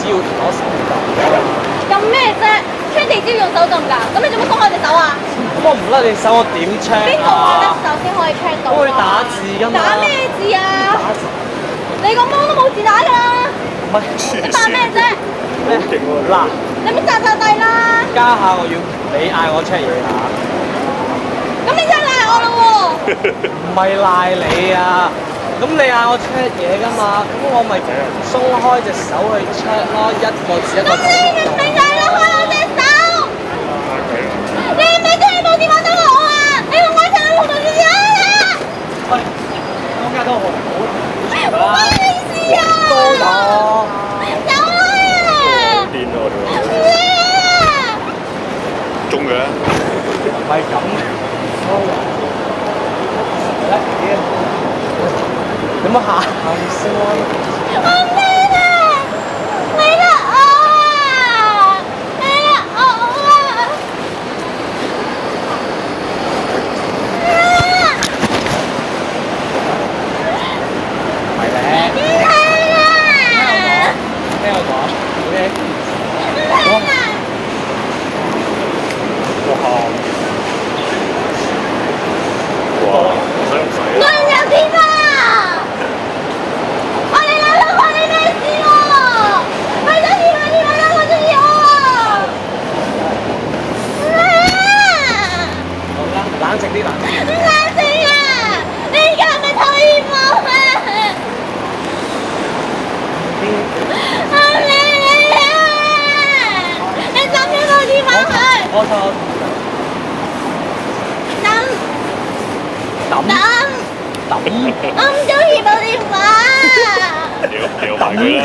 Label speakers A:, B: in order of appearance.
A: 只要攞手撳。
B: 咁咩啫？check 地址要用手撳㗎，咁你做乜鬆開隻手啊？
A: 咁我唔甩你手，我點 check
B: 邊度話得
A: 啊？
B: 手先可以 check 到啊？
A: 我會打字㗎嘛。
B: 打咩字啊？
A: 打字。
B: 你個芒都冇字打㗎啦！
A: 唔係。
B: 你扮咩啫？
A: 咩？嗱，
B: 你咪詐詐地啦！
A: 家下我要你嗌我 check 嘢嚇，
B: 咁你真係賴我咯
A: 唔係賴你啊。咁你嗌我 check 嘢㗎嘛，咁我咪鬆開隻手去 check 咯，一個字一個
B: 喎！
A: 字。
B: 咁你明明就係攞開我隻手，你係咪真係冇電話等我啊？你同我一齊去紅桃樹啊！
A: 喂，我家都好好
B: 唔關你事啊！
A: 多咗。
B: 走開啊！
C: 癲咯我哋
B: 唔理啊！
C: 中嘅，
A: 唔係咁，有冇下先啊？
B: 我咩啊？你啦我啊！你啦我啊！
A: 係咧，
B: 唔係啊！
A: 聽我講，OK。
B: 唔係啊！
C: 哇，使唔使啊？
B: 我有電啊！我哋兩個關你咩事喎？佢想電話電話兩個鐘要啊！唔係啊！
A: 好啦，冷靜啲啦。
B: 唔冷靜啊！你而家係咪討厭我啊？我理你啊！你抌咗部電話佢，
A: 我錯。
B: 抌
A: 抌
B: 抌，
A: 抌
B: 我唔中意部電話。
C: 掉埋佢啦。